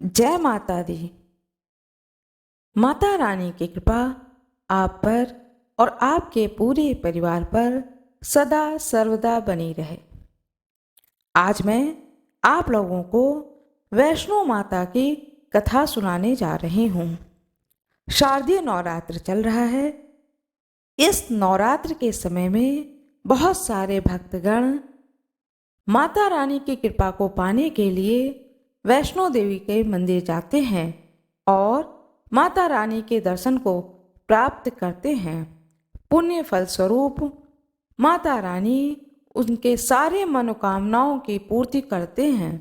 जय माता दी। माता रानी की कृपा आप पर और आपके पूरे परिवार पर सदा सर्वदा बनी रहे। आज मैं आप लोगों को वैष्णो माता की कथा सुनाने जा रही हूँ। शारदीय नवरात्र चल रहा है। इस नवरात्र के समय में बहुत सारे भक्तगण माता रानी की कृपा को पाने के लिए वैष्णो देवी के मंदिर जाते हैं और माता रानी के दर्शन को प्राप्त करते हैं। पुण्य फल स्वरूप माता रानी उनके सारे मनोकामनाओं की पूर्ति करते हैं।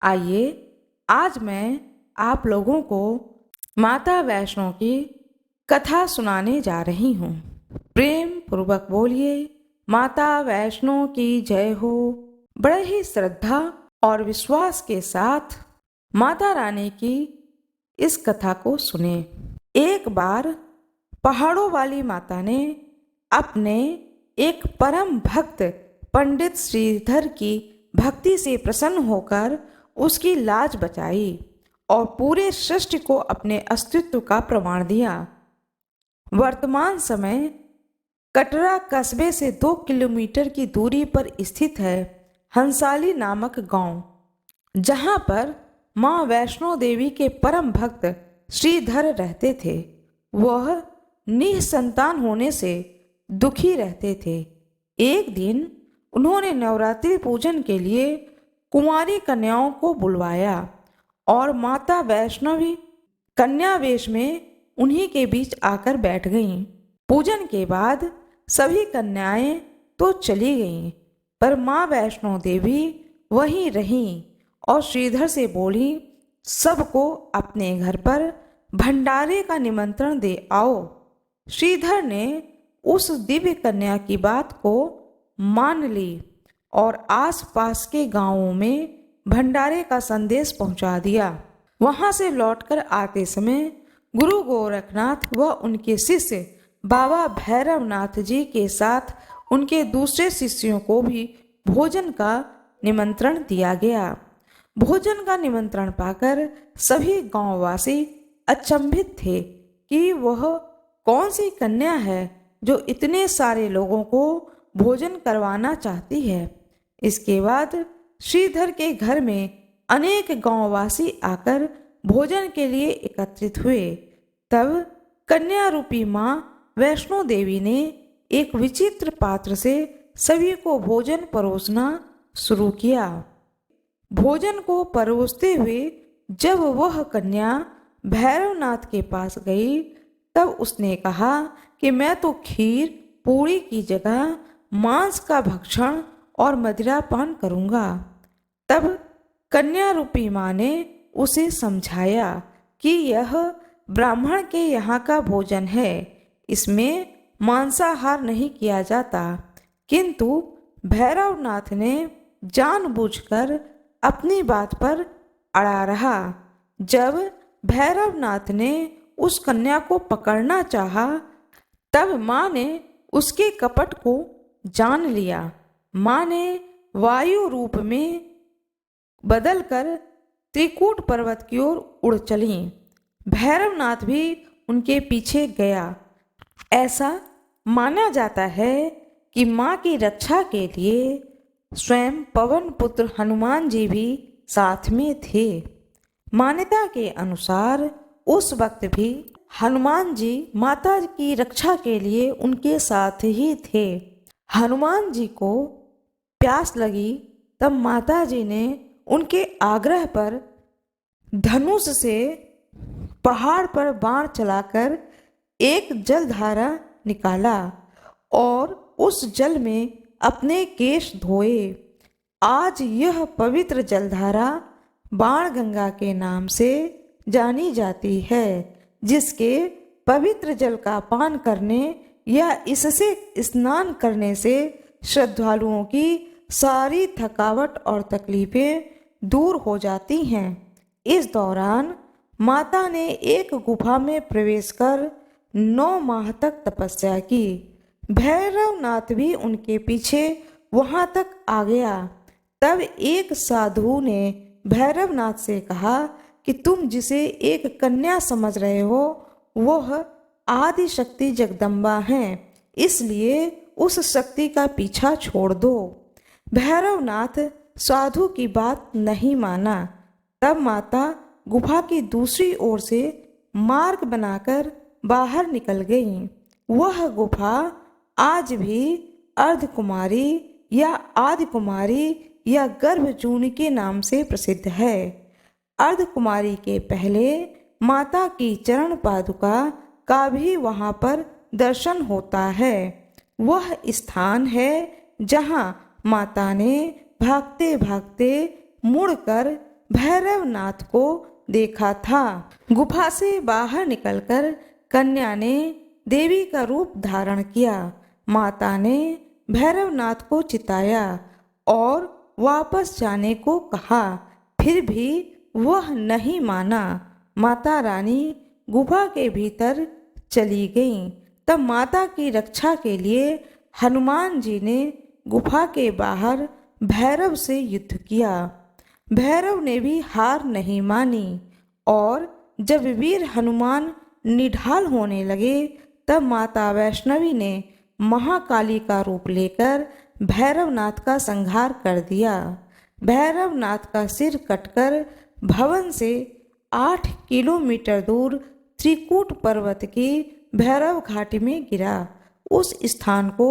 आइए आज मैं आप लोगों को माता वैष्णो की कथा सुनाने जा रही हूँ। प्रेम पूर्वक बोलिए माता वैष्णो की जय हो। बड़े ही श्रद्धा और विश्वास के साथ माता रानी की इस कथा को सुने। एक बार पहाड़ों वाली माता ने अपने एक परम भक्त पंडित श्रीधर की भक्ति से प्रसन्न होकर उसकी लाज बचाई और पूरे सृष्टि को अपने अस्तित्व का प्रमाण दिया। वर्तमान समय कटरा कस्बे से 2 किलोमीटर की दूरी पर स्थित है हंसाली नामक गांव, जहां पर मां वैष्णो देवी के परम भक्त श्रीधर रहते थे। वह निसंतान होने से दुखी रहते थे। एक दिन उन्होंने नवरात्रि पूजन के लिए कुंवारी कन्याओं को बुलवाया और माता वैष्णवी कन्या वेश में उन्हीं के बीच आकर बैठ गईं। पूजन के बाद सभी कन्याएं तो चली गईं, पर माँ वैष्णो देवी वहीं रहीं और श्रीधर से बोली, सबको अपने घर पर भंडारे का निमंत्रण दे आओ। श्रीधर ने उस दिव्य कन्या की बात को मान ली और आसपास के गांवों में भंडारे का संदेश पहुंचा दिया। वहां से लौटकर आते समय गुरु गोरखनाथ व उनके शिष्य बाबा भैरवनाथ जी के साथ उनके दूसरे शिष्यों को भी भोजन का निमंत्रण दिया गया। भोजन का निमंत्रण पाकर सभी गांववासी अचंभित थे कि वह कौन सी कन्या है जो इतने सारे लोगों को भोजन करवाना चाहती है। इसके बाद श्रीधर के घर में अनेक गांववासी आकर भोजन के लिए एकत्रित हुए। तब कन्या रूपी मां वैष्णो देवी ने एक विचित्र पात्र से सभी को भोजन परोसना शुरू किया। भोजन को परोसते हुए जब वह कन्या भैरवनाथ के पास गई, तब उसने कहा कि मैं तो खीर पूरी की जगह मांस का भक्षण और मदिरा पान करूंगा। तब कन्या रूपी मां ने उसे समझाया कि यह ब्राह्मण के यहाँ का भोजन है, इसमें मांसाहार नहीं किया जाता। किंतु भैरवनाथ ने जानबूझकर अपनी बात पर अड़ा रहा। जब भैरवनाथ ने उस कन्या को पकड़ना चाहा, तब माँ ने उसके कपट को जान लिया। माँ ने वायु रूप में बदलकर त्रिकूट पर्वत की ओर उड़ चली। भैरवनाथ भी उनके पीछे गया। ऐसा माना जाता है कि माँ की रक्षा के लिए स्वयं पवन पुत्र हनुमान जी भी साथ में थे। मान्यता के अनुसार उस वक्त भी हनुमान जी माता की रक्षा के लिए उनके साथ ही थे। हनुमान जी को प्यास लगी, तब माता जी ने उनके आग्रह पर धनुष से पहाड़ पर बाण चलाकर एक जलधारा निकाला और उस जल में अपने केश धोए। आज यह पवित्र जलधारा बाणगंगा के नाम से जानी जाती है, जिसके पवित्र जल का पान करने या इससे स्नान करने से श्रद्धालुओं की सारी थकावट और तकलीफें दूर हो जाती हैं। इस दौरान माता ने एक गुफा में प्रवेश कर 9 माह तक तपस्या की। भैरवनाथ भी उनके पीछे वहां तक आ गया। तब एक साधु ने भैरवनाथ से कहा कि तुम जिसे एक कन्या समझ रहे हो वह आदि शक्ति जगदम्बा है, इसलिए उस शक्ति का पीछा छोड़ दो। भैरवनाथ साधु की बात नहीं माना। तब माता गुफा की दूसरी ओर से मार्ग बनाकर बाहर निकल गईं। वह गुफा आज भी अर्धकुमारी या आदि कुमारी या गर्भजूनी के नाम से प्रसिद्ध है। अर्धकुमारी के पहले माता की चरण पादुका का भी वहाँ पर दर्शन होता है। वह स्थान है जहाँ माता ने भागते भागते मुड़कर भैरवनाथ को देखा था। गुफा से बाहर निकलकर कन्या ने देवी का रूप धारण किया। माता ने भैरवनाथ को चिताया और वापस जाने को कहा, फिर भी वह नहीं माना। माता रानी गुफा के भीतर चली गईं। तब माता की रक्षा के लिए हनुमान जी ने गुफा के बाहर भैरव से युद्ध किया। भैरव ने भी हार नहीं मानी और जब वीर हनुमान निढाल होने लगे तब माता वैष्णवी ने महाकाली का रूप लेकर भैरवनाथ का संहार कर दिया। भैरवनाथ का सिर कटकर भवन से 8 किलोमीटर दूर त्रिकूट पर्वत की भैरव घाटी में गिरा। उस स्थान को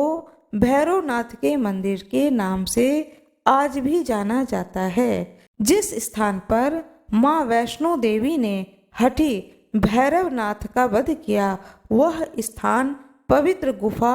भैरवनाथ के मंदिर के नाम से आज भी जाना जाता है। जिस स्थान पर माँ वैष्णो देवी ने हठी भैरवनाथ का वध किया वह स्थान पवित्र गुफा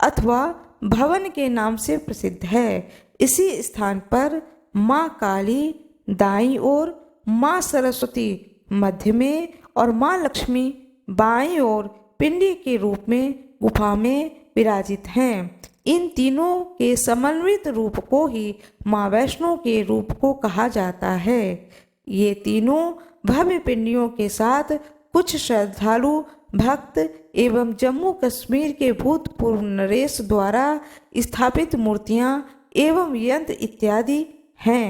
अथवा भवन के नाम से प्रसिद्ध है। इसी स्थान पर माँ काली दाईं ओर, माँ सरस्वती मध्य में और माँ लक्ष्मी बाईं ओर पिंडी के रूप में गुफा में विराजित हैं। इन तीनों के समन्वित रूप को ही माँ वैष्णो के रूप को कहा जाता है। ये तीनों भव्य पिंडियों के साथ कुछ श्रद्धालु भक्त एवं जम्मू कश्मीर के भूतपूर्व नरेश द्वारा स्थापित मूर्तियां एवं यंत्र इत्यादि हैं।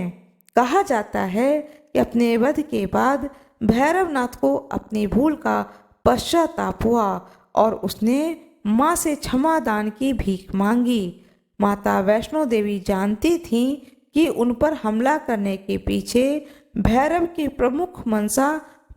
कहा जाता है कि अपने वध के बाद भैरवनाथ को अपनी भूल का पश्चाताप हुआ और उसने माँ से क्षमा दान की भीख मांगी। माता वैष्णो देवी जानती थीं कि उन पर हमला करने के पीछे भैरव की प्रमुख मंशा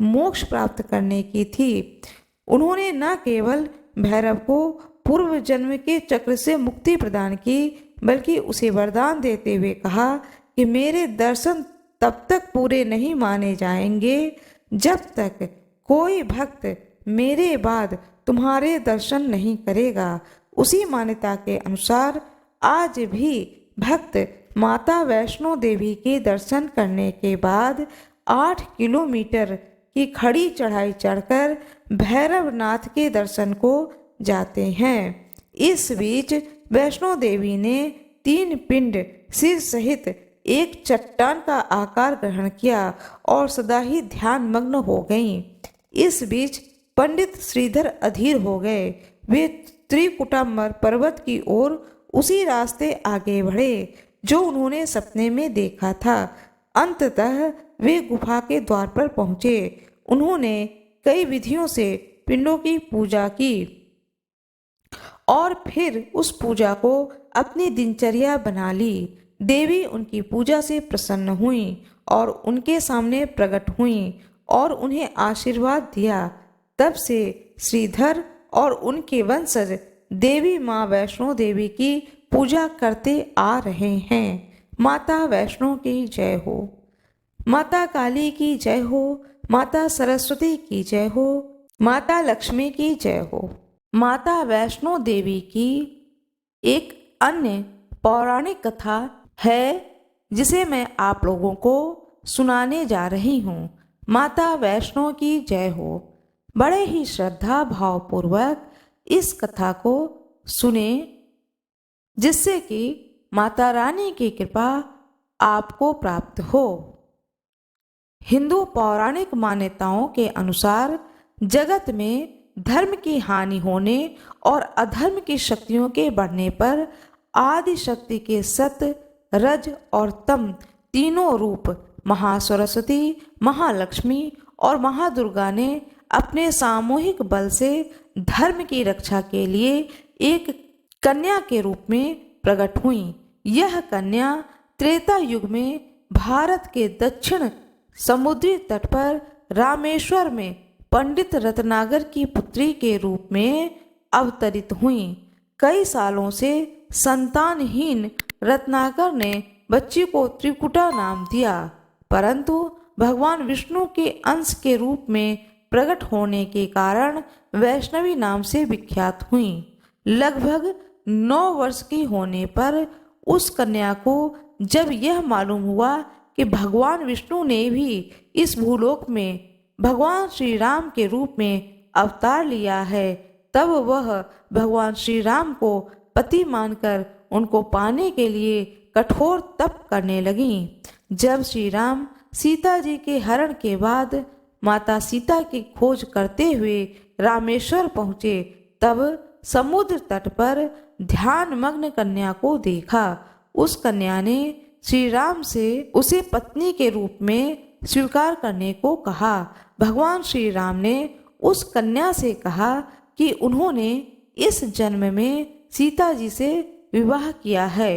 मोक्ष प्राप्त करने की थी। उन्होंने न केवल भैरव को पूर्व जन्म के चक्र से मुक्ति प्रदान की बल्कि उसे वरदान देते हुए कहा कि मेरे दर्शन तब तक पूरे नहीं माने जाएंगे जब तक कोई भक्त मेरे बाद तुम्हारे दर्शन नहीं करेगा। उसी मान्यता के अनुसार आज भी भक्त माता वैष्णो देवी के दर्शन करने के बाद 8 किलोमीटर की खड़ी चढ़ाई चढ़कर भैरवनाथ के दर्शन को जाते हैं। इस बीच वैष्णो देवी ने 3 पिंड सिर सहित एक चट्टान का आकार ग्रहण किया और सदा ही ध्यान मग्न हो गईं। इस बीच पंडित श्रीधर अधीर हो गए। वे त्रिकुटाम्बर पर्वत की ओर उसी रास्ते आगे बढ़े जो उन्होंने सपने में देखा था। अंततः वे गुफा के द्वार पर पहुंचे। उन्होंने कई विधियों से पिंडों की पूजा की और फिर उस पूजा को अपनी दिनचर्या बना ली। देवी उनकी पूजा से प्रसन्न हुईं और उनके सामने प्रकट हुईं और उन्हें आशीर्वाद दिया। तब से श्रीधर और उनके वंशज देवी माँ वैष्णो देवी की पूजा करते आ रहे हैं। माता वैष्णो की जय हो। माता काली की जय हो। माता सरस्वती की जय हो। माता लक्ष्मी की जय हो। माता वैष्णो देवी की एक अन्य पौराणिक कथा है जिसे मैं आप लोगों को सुनाने जा रही हूँ। माता वैष्णो की जय हो। बड़े ही श्रद्धा भावपूर्वक इस कथा को सुने जिससे कि माता रानी की कृपा आपको प्राप्त हो। हिंदू पौराणिक मान्यताओं के अनुसार जगत में धर्म की हानि होने और अधर्म की शक्तियों के बढ़ने पर आदि शक्ति के सत, रज और तम तीनों रूप महासरस्वती, महालक्ष्मी और महादुर्गा ने अपने सामूहिक बल से धर्म की रक्षा के लिए एक कन्या के रूप में प्रकट हुई। यह कन्या त्रेता युग में भारत के दक्षिण समुद्री तट पर रामेश्वर में पंडित रत्नाकर की पुत्री के रूप में अवतरित हुई। कई सालों से संतानहीन रत्नाकर ने बच्ची को त्रिकुटा नाम दिया, परंतु भगवान विष्णु के अंश के रूप में प्रकट होने के कारण वैष्णवी नाम से विख्यात हुई। लगभग 9 वर्ष की होने पर उस कन्या को जब यह मालूम हुआ कि भगवान विष्णु ने भी इस भूलोक में भगवान श्री राम के रूप में अवतार लिया है, तब वह भगवान श्री राम को पति मानकर उनको पाने के लिए कठोर तप करने लगी। जब श्री राम सीता जी के हरण के बाद माता सीता की खोज करते हुए रामेश्वर पहुँचे, तब समुद्र तट पर ध्यान मग्न कन्या को देखा। उस कन्या ने श्री राम से उसे पत्नी के रूप में स्वीकार करने को कहा। भगवान श्री राम ने उस कन्या से कहा कि उन्होंने इस जन्म में सीता जी से विवाह किया है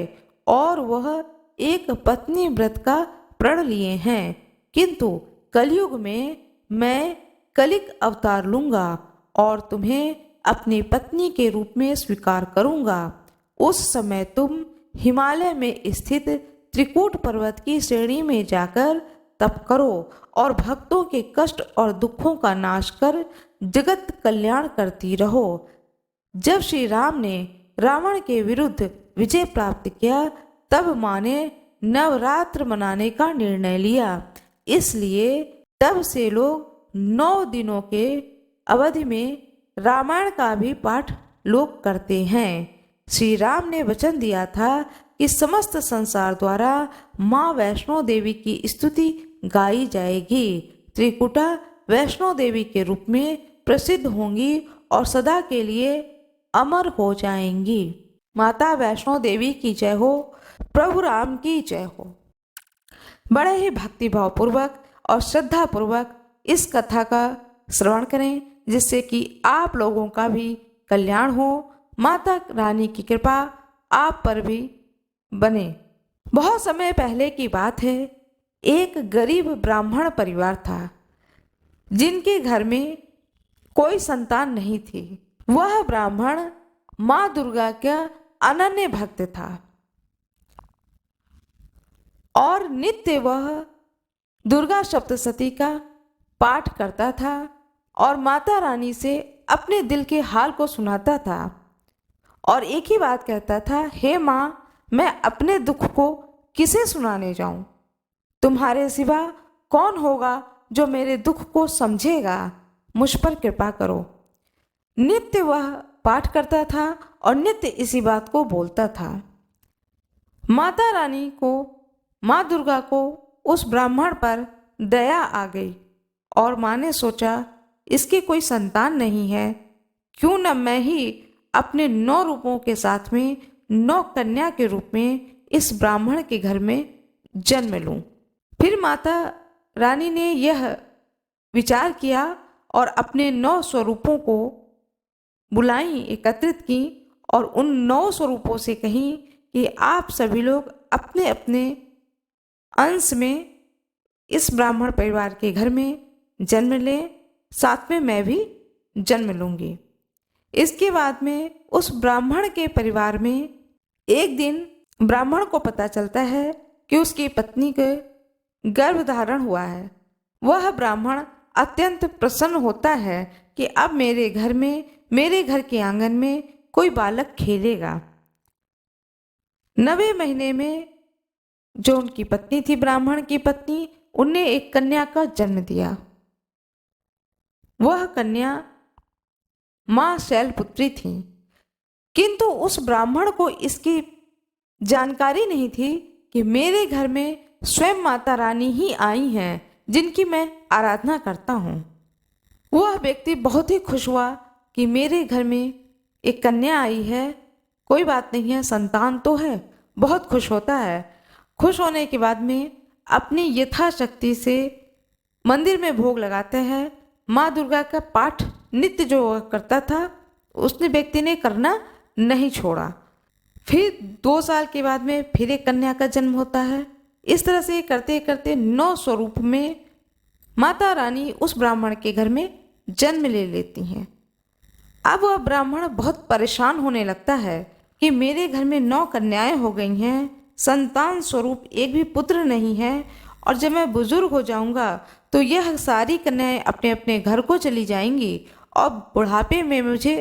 और वह एक पत्नी व्रत का प्रण लिए हैं, किंतु कलयुग में मैं कलिक अवतार लूंगा और तुम्हें अपनी पत्नी के रूप में स्वीकार करूंगा। उस समय तुम हिमालय में स्थित त्रिकूट पर्वत की श्रेणी में जाकर तप करो और भक्तों के कष्ट और दुखों का नाश कर जगत कल्याण करती रहो। जब श्री राम ने रावण के विरुद्ध विजय प्राप्त किया, तब माँ ने नवरात्र मनाने का निर्णय लिया। इसलिए तब से लोग 9 दिनों के अवधि में रामायण का भी पाठ लोग करते हैं। श्री राम ने वचन दिया था कि समस्त संसार द्वारा माँ वैष्णो देवी की स्तुति गाई जाएगी। त्रिकुटा वैष्णो देवी के रूप में प्रसिद्ध होंगी और सदा के लिए अमर हो जाएंगी। माता वैष्णो देवी की जय हो, प्रभु राम की जय हो। बड़े ही भक्तिभाव पूर्वक और श्रद्धा पूर्वक इस कथा का श्रवण करें, जिससे कि आप लोगों का भी कल्याण हो। माता रानी की कृपा आप पर भी बने। बहुत समय पहले की बात है, एक गरीब ब्राह्मण परिवार था जिनके घर में कोई संतान नहीं थी। वह ब्राह्मण माँ दुर्गा का अनन्य भक्त था और नित्य वह दुर्गा सप्तशती का पाठ करता था और माता रानी से अपने दिल के हाल को सुनाता था और एक ही बात कहता था, हे माँ, मैं अपने दुख को किसे सुनाने जाऊं? तुम्हारे सिवा कौन होगा जो मेरे दुख को समझेगा? मुझ पर कृपा करो। नित्य वह पाठ करता था और नित्य इसी बात को बोलता था। माता रानी को, माँ दुर्गा को उस ब्राह्मण पर दया आ गई और माँ ने सोचा, इसके कोई संतान नहीं है, क्यों न मैं ही अपने 9 रूपों के साथ में 9 कन्या के रूप में इस ब्राह्मण के घर में जन्म लूं। फिर माता रानी ने यह विचार किया और अपने 9 स्वरूपों को बुलाई, एकत्रित की और उन 9 स्वरूपों से कही कि आप सभी लोग अपने अपने अंश में इस ब्राह्मण परिवार के घर में जन्म लें, साथ में मैं भी जन्म लूंगी। इसके बाद में उस ब्राह्मण के परिवार में एक दिन ब्राह्मण को पता चलता है कि उसकी पत्नी के गर्भ धारण हुआ है। वह ब्राह्मण अत्यंत प्रसन्न होता है कि अब मेरे घर में, मेरे घर के आंगन में कोई बालक खेलेगा। 9वें महीने में जो उनकी पत्नी थी, ब्राह्मण की पत्नी, उनने एक कन्या का जन्म दिया। वह कन्या माँ शैलपुत्री थी, किंतु उस ब्राह्मण को इसकी जानकारी नहीं थी कि मेरे घर में स्वयं माता रानी ही आई हैं, जिनकी मैं आराधना करता हूँ। वह व्यक्ति बहुत ही खुश हुआ कि मेरे घर में एक कन्या आई है, कोई बात नहीं है, संतान तो है। बहुत खुश होता है। खुश होने के बाद में अपनी यथाशक्ति से मंदिर में भोग लगाते हैं। माँ दुर्गा का पाठ नित्य जो वह करता था उसने व्यक्ति ने करना नहीं छोड़ा। फिर 2 साल के बाद में फिर एक कन्या का जन्म होता है। इस तरह से करते करते 9 स्वरूप में माता रानी उस ब्राह्मण के घर में जन्म ले लेती हैं। अब वह ब्राह्मण बहुत परेशान होने लगता है कि मेरे घर में 9 कन्याएं हो गई हैं, संतान स्वरूप एक भी पुत्र नहीं है, और जब मैं बुजुर्ग हो जाऊंगा तो यह सारी कन्याएं अपने अपने घर को चली जाएंगी और बुढ़ापे में मुझे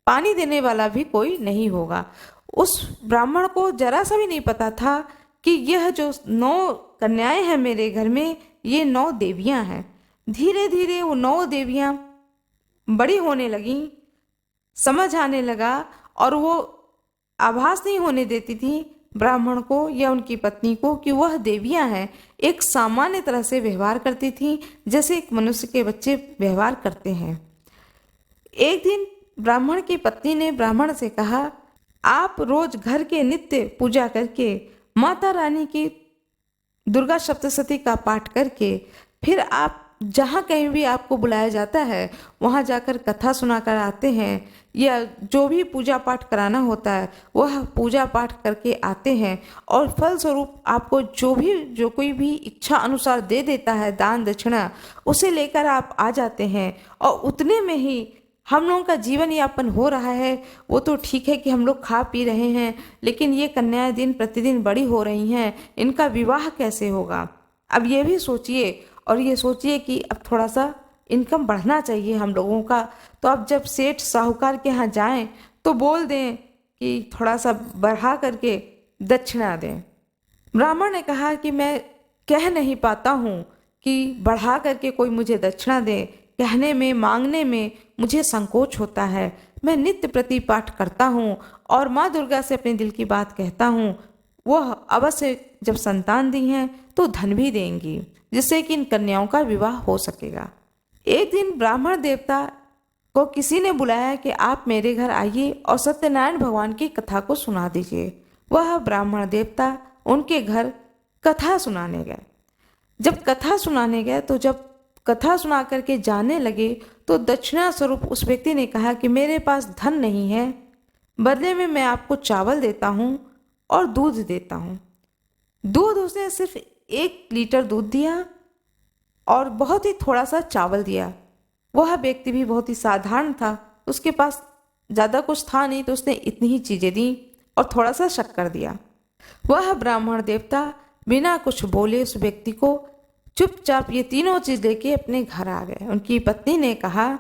पानी देने वाला भी कोई नहीं होगा। उस ब्राह्मण को जरा सा भी नहीं पता था कि यह जो 9 कन्याएं हैं मेरे घर में, ये 9 देवियां हैं। धीरे धीरे वो 9 देवियां बड़ी होने लगीं, समझ आने लगा, और वो आभास नहीं होने देती थी ब्राह्मण को या उनकी पत्नी को कि वह देवियां हैं। एक सामान्य तरह से व्यवहार करती थी जैसे एक मनुष्य के बच्चे व्यवहार करते हैं। एक दिन ब्राह्मण की पत्नी ने ब्राह्मण से कहा, आप रोज घर के नित्य पूजा करके माता रानी की दुर्गा सप्तशती का पाठ करके फिर आप जहाँ कहीं भी आपको बुलाया जाता है वहाँ जाकर कथा सुनाकर आते हैं, या जो भी पूजा पाठ कराना होता है वह पूजा पाठ करके आते हैं, और फलस्वरूप आपको जो कोई भी इच्छा अनुसार दे देता है दान दक्षिणा, उसे लेकर आप आ जाते हैं, और उतने में ही हम लोगों का जीवन यापन हो रहा है। वो तो ठीक है कि हम लोग खा पी रहे हैं, लेकिन ये कन्याएं दिन प्रतिदिन बड़ी हो रही हैं, इनका विवाह कैसे होगा। अब ये भी सोचिए, और ये सोचिए कि अब थोड़ा सा इनकम बढ़ना चाहिए हम लोगों का। तो अब जब सेठ साहूकार के यहाँ जाएं तो बोल दें कि थोड़ा सा बढ़ा करके दक्षिणा दें। ब्राह्मण ने कहा कि मैं कह नहीं पाता हूँ कि बढ़ा करके कोई मुझे दक्षिणा दे, कहने में मांगने में मुझे संकोच होता है। मैं नित्य प्रति पाठ करता हूँ और माँ दुर्गा से अपने दिल की बात कहता हूँ, वह अवश्य जब संतान दी हैं तो धन भी देंगी, जिससे कि इन कन्याओं का विवाह हो सकेगा। एक दिन ब्राह्मण देवता को किसी ने बुलाया कि आप मेरे घर आइए और सत्यनारायण भगवान की कथा को सुना दीजिए। वह ब्राह्मण देवता उनके घर कथा सुनाने गए। जब कथा सुनाने गए तो जब कथा सुना करके जाने लगे तो दक्षिणा स्वरूप उस व्यक्ति ने कहा कि मेरे पास धन नहीं है, बदले में मैं आपको चावल देता हूँ और दूध देता हूँ। दूध उसने सिर्फ 1 लीटर दूध दिया और बहुत ही थोड़ा सा चावल दिया। वह व्यक्ति भी बहुत ही साधारण था, उसके पास ज़्यादा कुछ था नहीं, तो उसने इतनी ही चीज़ें दी और थोड़ा सा शक्कर दिया। वह ब्राह्मण देवता बिना कुछ बोले उस व्यक्ति को चुपचाप ये तीनों चीज़ लेके अपने घर आ गए। उनकी पत्नी ने कहा,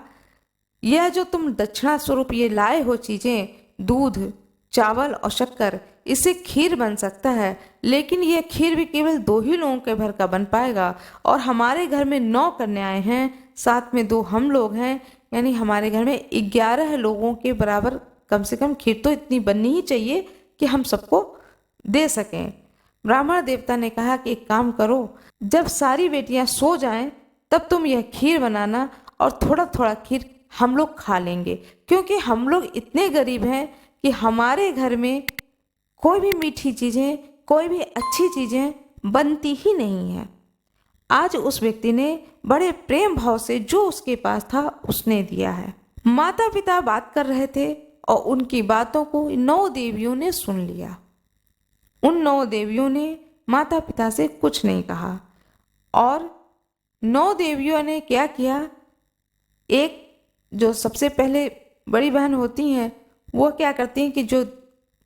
यह जो तुम दक्षिणा स्वरूप ये लाए हो चीज़ें, दूध, चावल और शक्कर, इससे खीर बन सकता है, लेकिन यह खीर भी केवल 2 ही लोगों के भर का बन पाएगा, और हमारे घर में 9 कन्याएं हैं, साथ में 2 हम लोग हैं, यानी हमारे घर में 11 लोगों के बराबर कम से कम खीर तो इतनी बननी ही चाहिए कि हम सबको दे सकें। ब्राह्मण देवता ने कहा कि एक काम करो, जब सारी बेटियां सो जाएं तब तुम यह खीर बनाना और थोड़ा थोड़ा खीर हम लोग खा लेंगे, क्योंकि हम लोग इतने गरीब हैं कि हमारे घर में कोई भी मीठी चीज़ें, कोई भी अच्छी चीज़ें बनती ही नहीं हैं। आज उस व्यक्ति ने बड़े प्रेम भाव से जो उसके पास था उसने दिया है। माता पिता बात कर रहे थे और उनकी बातों को 9 देवियों ने सुन लिया। उन 9 देवियों ने माता पिता से कुछ नहीं कहा, और 9 देवियों ने क्या किया, एक जो सबसे पहले बड़ी बहन होती हैं वो क्या करती हैं कि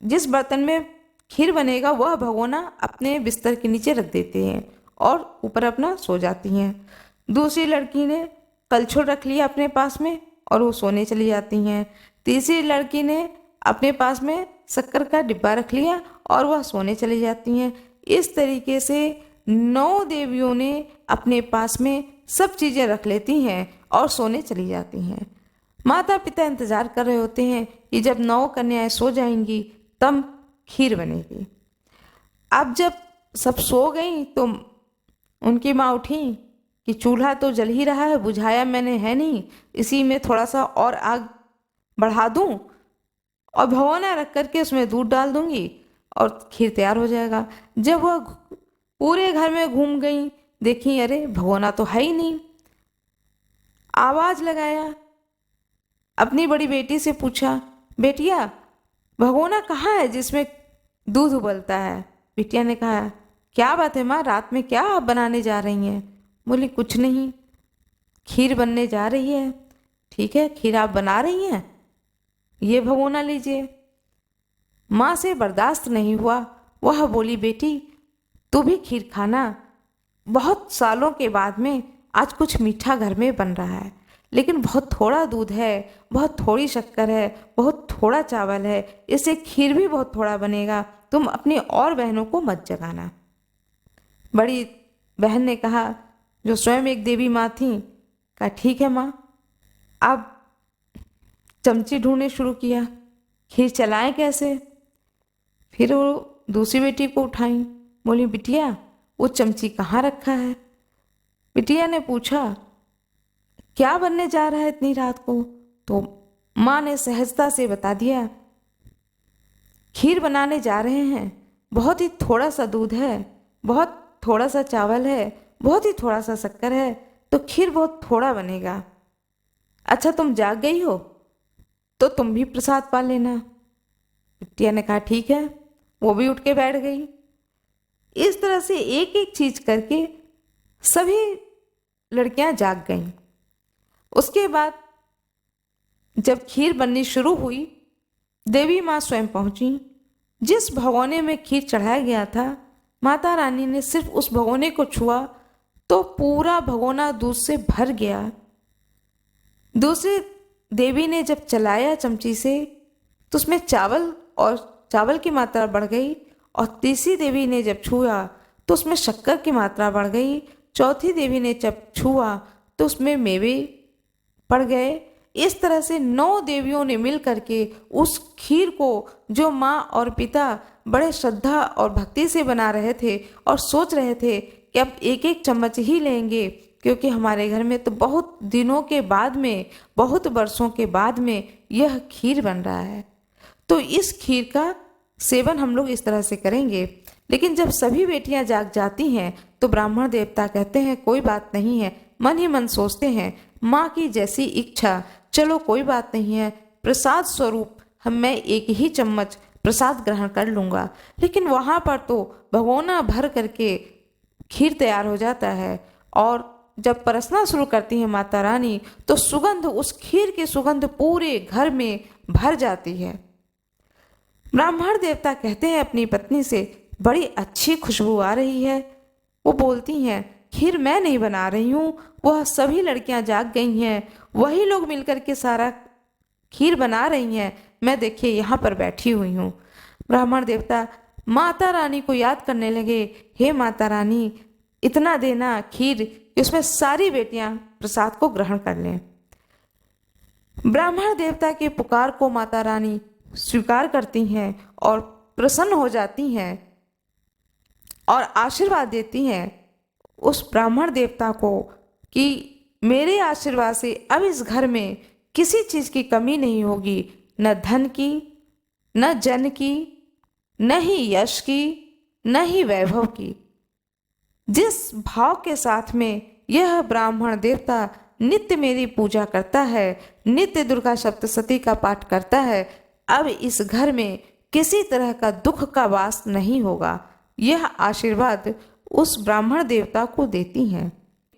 जिस बर्तन में खीर बनेगा वह भगोना अपने बिस्तर के नीचे रख देते हैं और ऊपर अपना सो जाती हैं। दूसरी लड़की ने कलछुल रख लिया अपने पास में और वो सोने चली जाती हैं। तीसरी लड़की ने अपने पास में शक्कर का डिब्बा रख लिया और वह सोने चली जाती हैं। इस तरीके से 9 देवियों ने अपने पास में सब चीज़ें रख लेती हैं और सोने चली जाती हैं। माता पिता इंतज़ार कर रहे होते हैं कि जब 9 कन्याएं सो जाएंगी तब खीर बनेगी। अब जब सब सो गई तो उनकी माँ उठी कि चूल्हा तो जल ही रहा है, बुझाया मैंने है नहीं, इसी में थोड़ा सा और आग बढ़ा दूं और भगोना रख करके उसमें दूध डाल दूंगी और खीर तैयार हो जाएगा। जब वह पूरे घर में घूम गई, देखी अरे भगोना तो है ही नहीं। आवाज लगाया, अपनी बड़ी बेटी से पूछा, बेटिया भगोना कहाँ है जिसमें दूध उबलता है? बिटिया ने कहा, क्या बात है माँ, रात में क्या आप बनाने जा रही हैं? बोली, कुछ नहीं, खीर बनने जा रही है। ठीक है, खीर आप बना रही हैं, ये भगोना लीजिए। माँ से बर्दाश्त नहीं हुआ, वह बोली, बेटी तू भी खीर खाना, बहुत सालों के बाद में आज कुछ मीठा घर में बन रहा है, लेकिन बहुत थोड़ा दूध है, बहुत थोड़ी शक्कर है, बहुत थोड़ा चावल है, इससे खीर भी बहुत थोड़ा बनेगा, तुम अपनी और बहनों को मत जगाना। बड़ी बहन ने कहा, जो स्वयं एक देवी माँ थी, कहा ठीक है माँ। अब चमची ढूंढने शुरू किया, खीर चलाएं कैसे? फिर वो दूसरी बेटी को उठाई, बोली, बिटिया वो चमची कहाँ रखा है? बिटिया ने पूछा, क्या बनने जा रहा है इतनी रात को? तो माँ ने सहजता से बता दिया, खीर बनाने जा रहे हैं, बहुत ही थोड़ा सा दूध है, बहुत थोड़ा सा चावल है, बहुत ही थोड़ा सा शक्कर है, तो खीर बहुत थोड़ा बनेगा। अच्छा तुम जाग गई हो तो तुम भी प्रसाद पा लेना। बिटिया ने कहा ठीक है, वो भी उठ के बैठ गई। इस तरह से एक एक चीज करके सभी लड़कियां जाग गईं। उसके बाद जब खीर बननी शुरू हुई, देवी माँ स्वयं पहुंची। जिस भगोने में खीर चढ़ाया गया था, माता रानी ने सिर्फ उस भगोने को छुआ तो पूरा भगोना दूध से भर गया। दूसरी देवी ने जब चलाया चमची से तो उसमें चावल की मात्रा बढ़ गई, और तीसरी देवी ने जब छुआ तो उसमें शक्कर की मात्रा बढ़ गई। चौथी देवी ने जब छुआ तो उसमें मेवे पड़ गए। इस तरह से 9 देवियों ने मिल करके उस खीर को, जो माँ और पिता बड़े श्रद्धा और भक्ति से बना रहे थे और सोच रहे थे कि अब एक एक चम्मच ही लेंगे, क्योंकि हमारे घर में तो बहुत दिनों के बाद में, बहुत वर्षों के बाद में यह खीर बन रहा है, तो इस खीर का सेवन हम लोग इस तरह से करेंगे। लेकिन जब सभी बेटियां जाग जाती हैं तो ब्राह्मण देवता कहते हैं कोई बात नहीं है, मन ही मन सोचते हैं माँ की जैसी इच्छा, चलो कोई बात नहीं है, प्रसाद स्वरूप मैं एक ही चम्मच प्रसाद ग्रहण कर लूँगा। लेकिन वहाँ पर तो भगोना भर करके खीर तैयार हो जाता है, और जब परसना शुरू करती है माता रानी तो सुगंध, उस खीर की सुगंध पूरे घर में भर जाती है। ब्राह्मण देवता कहते हैं अपनी पत्नी से, बड़ी अच्छी खुशबू आ रही है। वो बोलती हैं, खीर मैं नहीं बना रही हूँ, वह सभी लड़कियां जाग गई हैं, वही लोग मिलकर के सारा खीर बना रही हैं, मैं देखिए यहाँ पर बैठी हुई हूँ। ब्राह्मण देवता माता रानी को याद करने लगे, हे माता रानी इतना देना खीर कि उसमें सारी बेटियां प्रसाद को ग्रहण कर लें। ब्राह्मण देवता के पुकार को माता रानी स्वीकार करती हैं और प्रसन्न हो जाती हैं और आशीर्वाद देती हैं उस ब्राह्मण देवता को कि मेरे आशीर्वाद से अब इस घर में किसी चीज की कमी नहीं होगी, न धन की, न जन की, न ही यश की, न ही वैभव की। जिस भाव के साथ में यह ब्राह्मण देवता नित्य मेरी पूजा करता है, नित्य दुर्गा सप्तशती का पाठ करता है, अब इस घर में किसी तरह का दुख का वास नहीं होगा। यह आशीर्वाद उस ब्राह्मण देवता को देती हैं।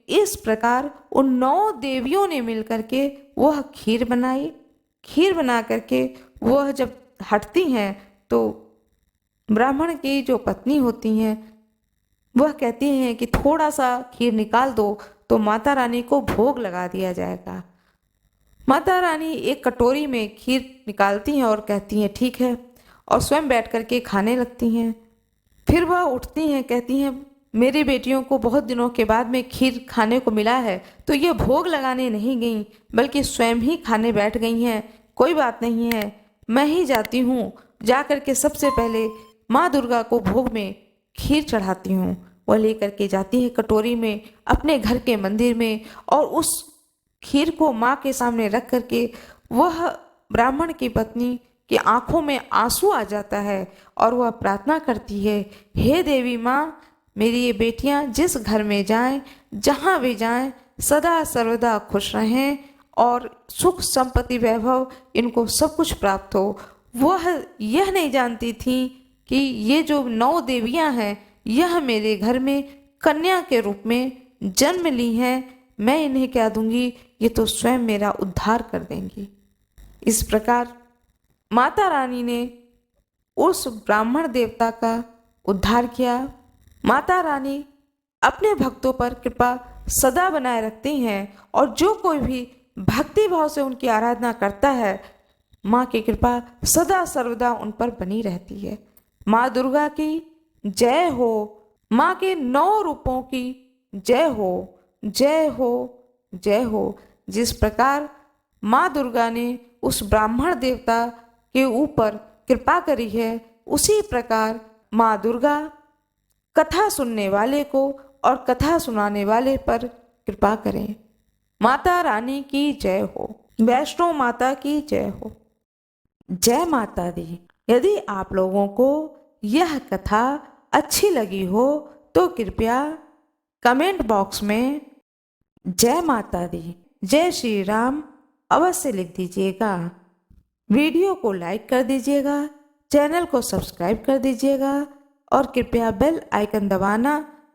इस प्रकार उन 9 देवियों ने मिलकर के वह खीर बनाई। खीर बना करके वह जब हटती हैं तो ब्राह्मण की जो पत्नी होती हैं वह कहती हैं कि थोड़ा सा खीर निकाल दो तो माता रानी को भोग लगा दिया जाएगा। माता रानी एक कटोरी में खीर निकालती हैं और कहती हैं ठीक है, और स्वयं बैठ करके खाने लगती हैं। फिर वह उठती हैं, कहती हैं मेरी बेटियों को बहुत दिनों के बाद में खीर खाने को मिला है, तो ये भोग लगाने नहीं गई बल्कि स्वयं ही खाने बैठ गई हैं। कोई बात नहीं है, मैं ही जाती हूँ, जा कर के सबसे पहले माँ दुर्गा को भोग में खीर चढ़ाती हूँ। वह लेकर के जाती है कटोरी में अपने घर के मंदिर में, और उस खीर को माँ के सामने रख करके वह ब्राह्मण की पत्नी की आंखों में आंसू आ जाता है और वह प्रार्थना करती है, हे देवी माँ, मेरी ये बेटियां जिस घर में जाएं, जहां भी जाएं, सदा सर्वदा खुश रहें और सुख संपत्ति वैभव इनको सब कुछ प्राप्त हो। वह यह नहीं जानती थी कि ये जो 9 देवियां हैं यह मेरे घर में कन्या के रूप में जन्म ली हैं। मैं इन्हें क्या दूंगी, ये तो स्वयं मेरा उद्धार कर देंगी। इस प्रकार माता रानी ने उस ब्राह्मण देवता का उद्धार किया। माता रानी अपने भक्तों पर कृपा सदा बनाए रखती हैं और जो कोई भी भक्ति भाव से उनकी आराधना करता है, माँ की कृपा सदा सर्वदा उन पर बनी रहती है। माँ दुर्गा की जय हो, माँ के 9 रूपों की जय हो, जय हो, जय हो। जिस प्रकार माँ दुर्गा ने उस ब्राह्मण देवता के ऊपर कृपा करी है, उसी प्रकार माँ दुर्गा कथा सुनने वाले को और कथा सुनाने वाले पर कृपा करें। माता रानी की जय हो, वैष्णो माता की जय हो। जय माता दी। यदि आप लोगों को यह कथा अच्छी लगी हो तो कृपया कमेंट बॉक्स में जय माता दी, जय श्री राम अवश्य लिख दीजिएगा। वीडियो को लाइक कर दीजिएगा, चैनल को सब्सक्राइब कर दीजिएगा और कृपया बेल आइकन दबाना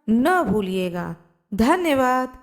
न भूलिएगा। धन्यवाद।